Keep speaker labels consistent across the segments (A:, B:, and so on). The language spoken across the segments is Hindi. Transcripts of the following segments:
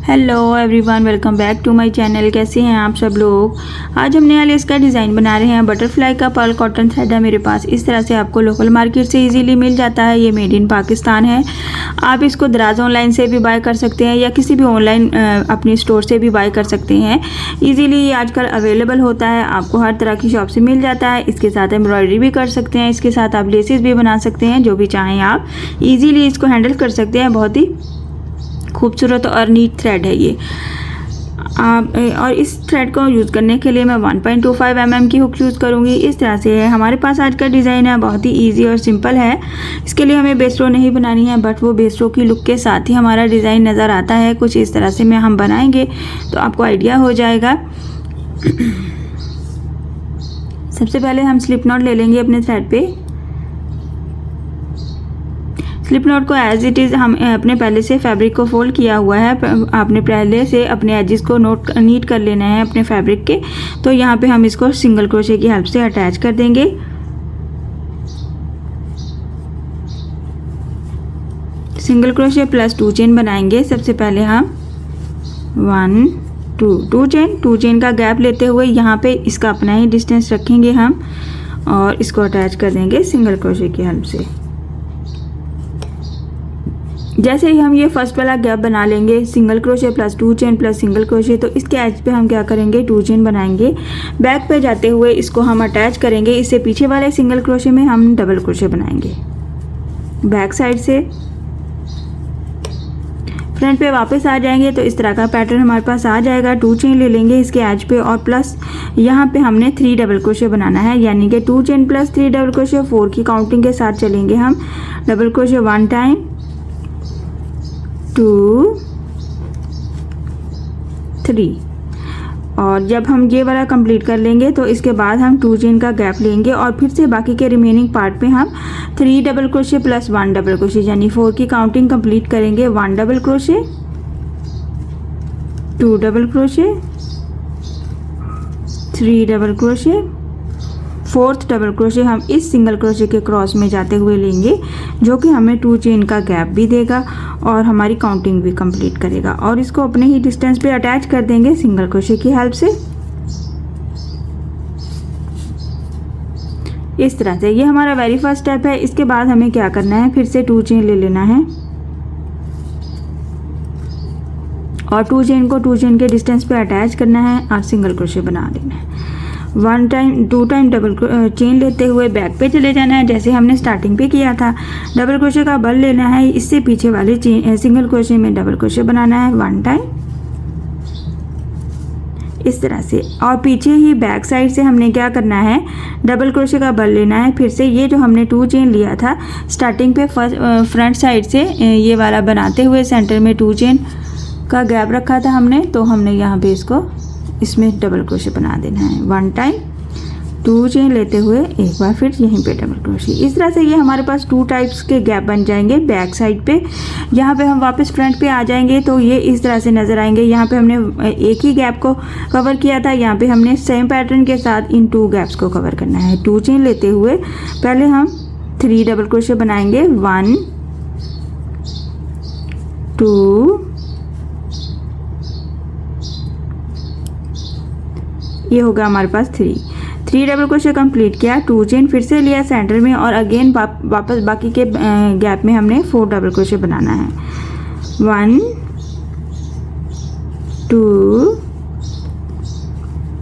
A: Hello everyone, welcome back to my channel. कैसे हैं आप सब लोग। आज हम नया लेस का डिज़ाइन बना रहे हैं। बटरफ्लाई का पर्ल कॉटन थ्रेड है मेरे पास। इस तरह से आपको लोकल मार्केट से इजीली मिल जाता है। ये मेड इन पाकिस्तान है। आप इसको दराज ऑनलाइन से भी बाय कर सकते हैं या किसी भी ऑनलाइन अपनी स्टोर से भी बाय कर सकते हैं। ईजीली ये आजकल अवेलेबल होता है, आपको हर तरह की शॉप से मिल जाता है। इसके साथ एम्ब्रॉयडरी भी कर सकते हैं, इसके साथ आप लेसेस भी बना सकते हैं, जो भी चाहें आप ईजीली इसको हैंडल कर सकते हैं। बहुत ही खूबसूरत और नीट थ्रेड है ये। और इस थ्रेड को यूज़ करने के लिए मैं 1.25 mm की हुक यूज़ करूँगी। इस तरह से है हमारे पास आज का डिज़ाइन है। बहुत ही इजी और सिंपल है। इसके लिए हमें बेस रो नहीं बनानी है, बट वो बेस रो की लुक के साथ ही हमारा डिज़ाइन नज़र आता है। कुछ इस तरह से हम बनाएंगे तो आपको आइडिया हो जाएगा। सबसे पहले हम स्लिप नॉट ले लेंगे अपने थ्रेड पे। स्लिप नॉट को एज इट इज़ हम अपने पहले से फैब्रिक को फोल्ड किया हुआ है। आपने पहले से अपने एजेस को नीट कर लेना है अपने फैब्रिक के। तो यहाँ पे हम इसको सिंगल क्रोशे की हेल्प से अटैच कर देंगे। सिंगल क्रोशे प्लस 2 चेन बनाएंगे। सबसे पहले हम 1 2 चेन का गैप लेते हुए यहाँ पे इसका अपना ही डिस्टेंस रखेंगे हम और इसको अटैच कर देंगे सिंगल क्रोशे की हेल्प से। जैसे ही हम ये फर्स्ट वाला गैप बना लेंगे, single crochet plus 2 chain plus single crochet, तो इसके एज पे हम क्या करेंगे, 2 चेन बनाएंगे। बैक पे जाते हुए इसको हम अटैच करेंगे। इससे पीछे वाले सिंगल क्रोशे में हम डबल क्रोशे बनाएंगे। बैक साइड से फ्रंट पे वापस आ जाएंगे तो इस तरह का पैटर्न हमारे पास आ जाएगा। 2 चेन ले लेंगे इसके एज पे और प्लस यहाँ पे हमने 3 डबल क्रोशे बनाना है, यानी कि 2 चेन प्लस 3 डबल क्रोशे 4 की काउंटिंग के साथ चलेंगे हम। डबल क्रोशे 1 टाइम 2 3, और जब हम ये वाला कंप्लीट कर लेंगे तो इसके बाद हम 2 चेन का गैप लेंगे और फिर से बाकी के रिमेनिंग पार्ट पे हम 3 double crochet plus 1 double crochet यानी 4 की काउंटिंग कंप्लीट करेंगे। 1 double crochet 2 double crochet 3 double crochet 4th double crochet हम इस सिंगल क्रोशे के क्रॉस में जाते हुए लेंगे, जो कि हमें 2 चेन का गैप भी देगा और हमारी काउंटिंग भी कंप्लीट करेगा। और इसको अपने ही डिस्टेंस पे अटैच कर देंगे सिंगल क्रोशे की हेल्प से। इस तरह से ये हमारा वेरी फर्स्ट स्टेप है। इसके बाद हमें क्या करना है, फिर से 2 चेन ले लेना है और 2 चेन को 2 चेन के डिस्टेंस पे अटैच करना है और सिंगल क्रोशे बना देना है। 2 टाइम डबल चेन लेते हुए बैक पे चले जाना है, जैसे हमने स्टार्टिंग पे किया था। डबल क्रोशे का बल लेना है, इससे पीछे वाले सिंगल क्रोशे में डबल क्रोशे बनाना है 1 टाइम, इस तरह से। और पीछे ही बैक साइड से हमने क्या करना है, डबल क्रोशे का बल लेना है। फिर से ये जो हमने 2 चेन लिया था स्टार्टिंग पे फ्रंट साइड से ये वाला बनाते हुए सेंटर में 2 चेन का गैप रखा था हमने, तो हमने यहाँ पे इसमें डबल क्रोशे बना देना है। 1 टाइम 2 चेन लेते हुए एक बार फिर यहीं पे डबल क्रोशे। इस तरह से ये हमारे पास 2 टाइप्स के गैप बन जाएंगे बैक साइड पे। यहाँ पे हम वापस फ्रंट पे आ जाएंगे तो ये इस तरह से नज़र आएंगे। यहाँ पे हमने एक ही गैप को कवर किया था, यहाँ पे हमने सेम पैटर्न के साथ इन 2 गैप्स को कवर करना है। 2 चेन लेते हुए पहले हम 3 डबल क्रोशे बनाएंगे। 1 2, ये होगा हमारे पास 3 डबल क्रोशे कंप्लीट किया। 2 चेन फिर से लिया सेंटर में और अगेन वापस बाकी के गैप में हमने 4 डबल क्रोशे बनाना है। 1 2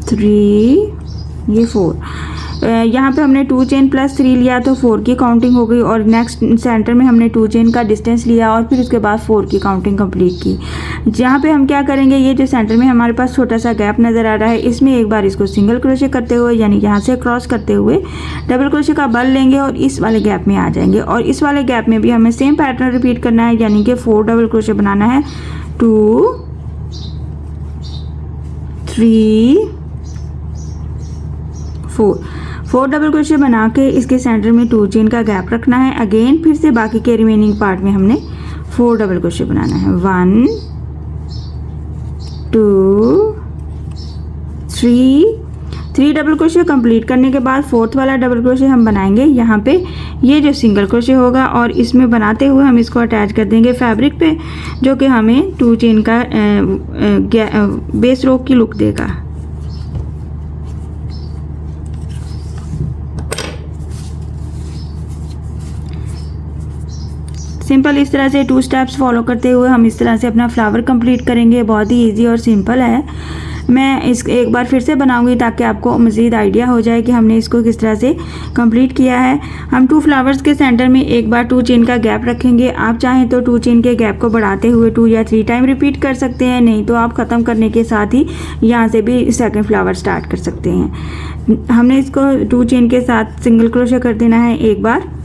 A: 3, ये 4। यहाँ पे हमने 2 चेन प्लस 3 लिया तो 4 की काउंटिंग हो गई और नेक्स्ट सेंटर में हमने 2 चेन का डिस्टेंस लिया और फिर उसके बाद 4 की काउंटिंग कंप्लीट की। जहाँ पे हम क्या करेंगे, ये जो सेंटर में हमारे पास छोटा सा गैप नज़र आ रहा है, इसमें एक बार इसको सिंगल क्रोशे करते हुए यानी यहाँ से क्रॉस करते हुए डबल क्रोशे का बल लेंगे और इस वाले गैप में आ जाएंगे। और इस वाले गैप में भी हमें सेम पैटर्न रिपीट करना है, यानी कि 4 डबल क्रोशे बनाना है। 2 3 4 डबल क्रोशे बना के इसके सेंटर में 2 चेन का गैप रखना है। अगेन फिर से बाकी के रिमेनिंग पार्ट में हमने 4 डबल क्रोशे बनाना है। 1 2 3 3 डबल क्रोशे कंप्लीट करने के बाद फोर्थ वाला डबल क्रोशे हम बनाएंगे यहाँ पे, ये जो सिंगल क्रोशे होगा, और इसमें बनाते हुए हम इसको अटैच कर देंगे फैब्रिक पे, जो कि हमें 2 चेन का बेस रोक की लुक देगा। सिंपल इस तरह से 2 स्टेप्स फॉलो करते हुए हम इस तरह से अपना फ्लावर कंप्लीट करेंगे। बहुत ही इजी और सिंपल है। मैं एक बार फिर से बनाऊंगी ताकि आपको मज़ीद आइडिया हो जाए कि हमने इसको किस तरह से कंप्लीट किया है। हम 2 फ्लावर्स के सेंटर में एक बार 2 चेन का गैप रखेंगे। आप चाहें तो 2 चेन के गैप को बढ़ाते हुए 2 या 3 टाइम रिपीट कर सकते हैं, नहीं तो आप ख़त्म करने के साथ ही यहाँ से भी सेकंड फ्लावर स्टार्ट कर सकते हैं। हमने इसको 2 चेन के साथ सिंगल क्रोशे कर देना है एक बार।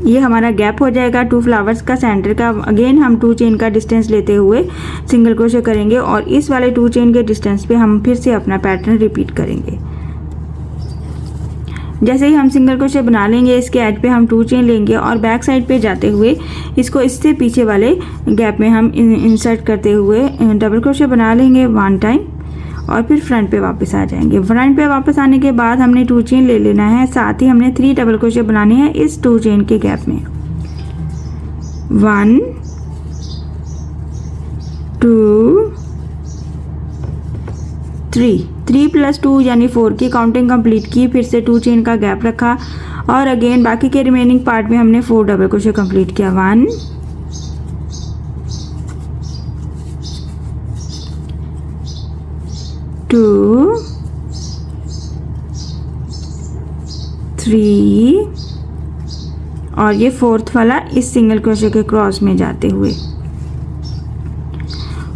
A: ये हमारा गैप हो जाएगा 2 फ्लावर्स का सेंटर का। अगेन हम 2 चेन का डिस्टेंस लेते हुए सिंगल क्रोशे करेंगे और इस वाले 2 चेन के डिस्टेंस पे हम फिर से अपना पैटर्न रिपीट करेंगे। जैसे ही हम सिंगल क्रोशे बना लेंगे, इसके एज पे हम 2 चेन लेंगे और बैक साइड पे जाते हुए इसको इससे पीछे वाले गैप में हम इंसर्ट करते हुए डबल क्रोशे बना लेंगे 1 टाइम और फिर फ्रंट पे वापस आ जाएंगे। फ्रंट पे वापस आने के बाद हमने 2 चेन ले लेना है, साथ ही हमने 3 डबल क्रोशे बनाने हैं इस 2 चेन के गैप में। 1 2 3 प्लस 2 यानी 4 की काउंटिंग कंप्लीट की। फिर से 2 चेन का गैप रखा और अगेन बाकी के रिमेनिंग पार्ट में हमने 4 डबल क्रोशे कंप्लीट किया। 1 2 3 और ये फोर्थ वाला इस सिंगल क्रोशे के क्रॉस में जाते हुए,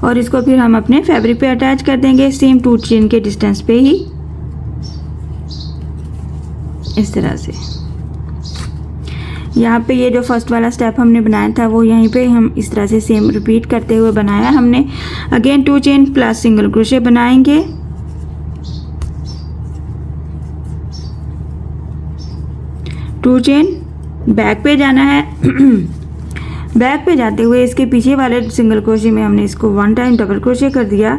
A: और इसको फिर हम अपने फैब्रिक पे अटैच कर देंगे सेम 2 चेन के डिस्टेंस पे ही, इस तरह से। यहाँ पे ये जो फर्स्ट वाला स्टेप हमने बनाया था वो यहीं पे हम इस तरह से सेम रिपीट करते हुए बनाया हमने। Again 2 chain plus single crochet बनाएंगे। 2 चेन बैक पे जाना है। बैक पे जाते हुए इसके पीछे वाले सिंगल क्रोशे में हमने इसको 1 टाइम डबल क्रोशे कर दिया।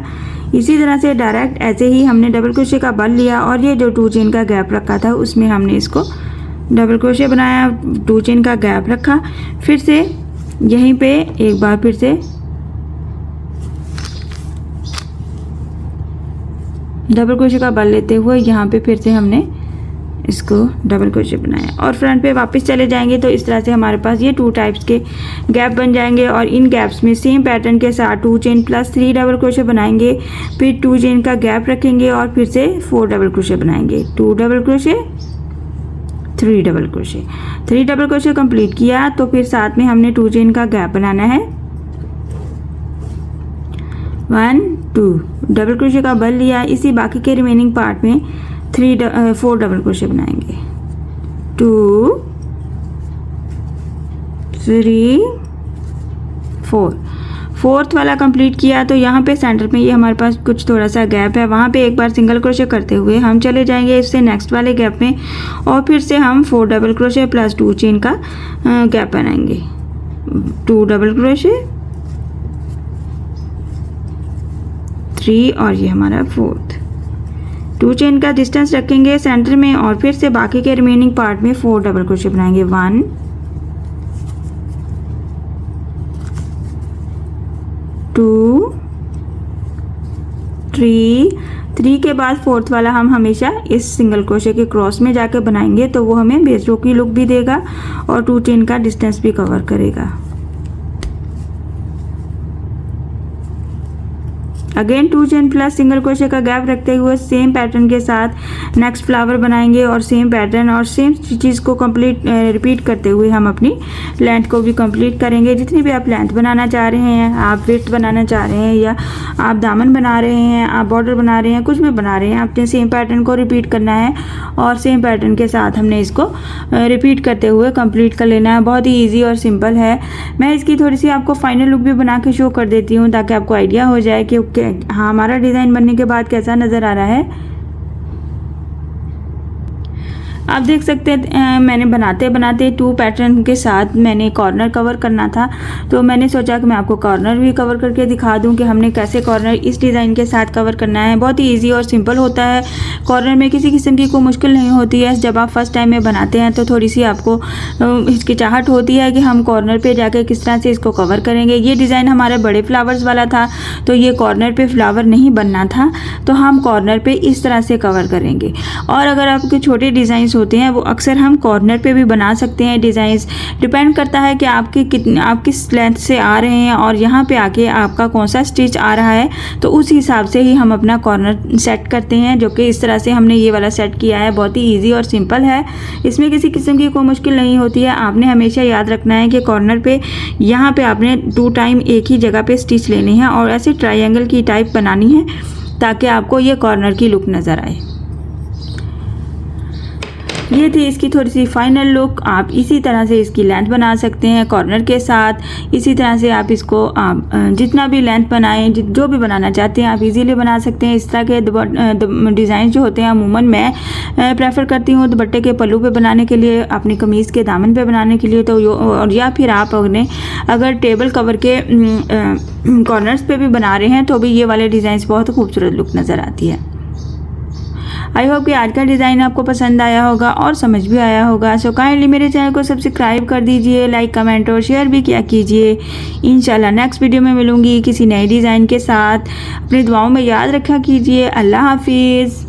A: इसी तरह से डायरेक्ट ऐसे ही हमने डबल क्रोशे का बल लिया और ये जो 2 चेन का गैप रखा था उसमें हमने इसको डबल क्रोशे बनाया, 2 चेन का गैप रखा। फिर से यहीं पे एक बार फिर से डबल क्रोशे का बल लेते हुए यहाँ पे फिर से हमने इसको डबल क्रोशे बनाया और फ्रंट पे वापस चले जाएंगे। तो इस तरह से हमारे पास ये 2 टाइप्स के गैप बन जाएंगे और इन गैप्स में सेम पैटर्न के साथ 2 चेन प्लस 3 डबल क्रोशे बनाएंगे। फिर 2 चेन का गैप रखेंगे और फिर से 4 डबल क्रोशे बनाएंगे। 2 double crochet 3 double crochet, 3 double crochet complete किया तो फिर साथ में हमने 2 चेन का गैप बनाना है। 1 2 डबल क्रोशे का बल लिया, इसी बाकी के रिमेनिंग पार्ट में 4 डबल क्रोशे बनाएंगे। 2 3 4 फोर्थ वाला कंप्लीट किया तो यहाँ पे सेंटर में ये हमारे पास कुछ थोड़ा सा गैप है, वहाँ पे एक बार सिंगल क्रोशे करते हुए हम चले जाएंगे इससे नेक्स्ट वाले गैप में और फिर से हम 4 डबल क्रोशे प्लस 2 चेन का गैप बनाएंगे। 2 डबल क्रोशे 3 और ये हमारा फोर्थ। 2 चेन का डिस्टेंस रखेंगे सेंटर में और फिर से बाकी के रिमेनिंग पार्ट में 4 डबल क्रोशे बनाएंगे। 1 2 3 के बाद फोर्थ वाला हम हमेशा इस सिंगल क्रोशे के क्रॉस में जाकर बनाएंगे तो वो हमें बेस रो की लुक भी देगा और 2 चेन का डिस्टेंस भी कवर करेगा। Again 2 chain plus single crochet का गैप रखते हुए सेम पैटर्न के साथ नेक्स्ट फ्लावर बनाएंगे और सेम पैटर्न और सेम चीज़ को कंप्लीट रिपीट करते हुए हम अपनी लेंथ को भी कंप्लीट करेंगे। जितनी भी आप लेंथ बनाना चाह रहे हैं, आप विड्थ बनाना चाह रहे हैं या आप दामन बना रहे हैं, आप बॉर्डर बना रहे हैं, कुछ भी बना रहे हैं, आपने सेम पैटर्न को रिपीट करना है और सेम पैटर्न के साथ हमने इसको रिपीट करते हुए कंप्लीट कर लेना है। बहुत ही ईजी और सिंपल है। मैं इसकी थोड़ी सी आपको फाइनल लुक भी बना के शो कर देती हूँ ताकि आपको आइडिया हो जाए कि हाँ हमारा डिज़ाइन बनने के बाद कैसा नज़र आ रहा है। आप देख सकते हैं मैंने बनाते बनाते 2 पैटर्न के साथ मैंने कॉर्नर कवर करना था, तो मैंने सोचा कि मैं आपको कॉर्नर भी कवर करके दिखा दूं कि हमने कैसे कॉर्नर इस डिज़ाइन के साथ कवर करना है। बहुत ही इजी और सिंपल होता है। कॉर्नर में किसी किस्म की कोई मुश्किल नहीं होती है। जब आप फर्स्ट टाइम में बनाते हैं तो थोड़ी सी आपको हिचकिचाहट होती है कि हम कॉर्नर पे जाके किस तरह से इसको कवर करेंगे। ये डिज़ाइन हमारे बड़े फ्लावर्स वाला था, तो ये कॉर्नर पे फ्लावर नहीं बनना था, तो हम कॉर्नर पे इस तरह से कवर करेंगे। और अगर आपके छोटे डिज़ाइंस होते हैं वो अक्सर हम कॉर्नर पे भी बना सकते हैं। डिज़ाइंस डिपेंड करता है कि आप किस लेंथ से आ रहे हैं और यहाँ पे आके आपका कौन सा स्टिच आ रहा है, तो उस हिसाब से ही हम अपना कॉर्नर सेट करते हैं, जो कि इस तरह से हमने ये वाला सेट किया है। बहुत ही ईजी और सिंपल है, इसमें किसी किस्म की कोई मुश्किल नहीं होती है। आपने हमेशा याद रखना है कि कॉर्नर पे यहाँ पे आपने 2 टाइम एक ही जगह पे स्टिच लेने हैं और ऐसे ट्रायंगल की टाइप बनानी है ताकि आपको ये कॉर्नर की लुक नज़र आए। ये थी इसकी थोड़ी सी फाइनल लुक। आप इसी तरह से इसकी लेंथ बना सकते हैं कॉर्नर के साथ। इसी तरह से आप इसको जितना भी लेंथ बनाएं, जो भी बनाना चाहते हैं आप इजीली बना सकते हैं। इस तरह के डिज़ाइन जो होते हैं अमूमन मैं प्रेफर करती हूँ दुपट्टे के पल्लू पे बनाने के लिए, अपनी कमीज़ के दामन पे बनाने के लिए, तो और या फिर आप अगर टेबल कवर के कॉर्नर्स पे भी बना रहे हैं तो भी ये वाले डिज़ाइन बहुत खूबसूरत लुक नज़र आती है। आई होप कि आज का डिज़ाइन आपको पसंद आया होगा और समझ भी आया होगा। सो काइंडली मेरे चैनल को सब्सक्राइब कर दीजिए, लाइक कमेंट और शेयर भी किया कीजिए। इंशाल्लाह नेक्स्ट वीडियो में मिलूँगी किसी नए डिज़ाइन के साथ। अपनी दुआओं में याद रखा कीजिए। अल्लाह हाफिज़।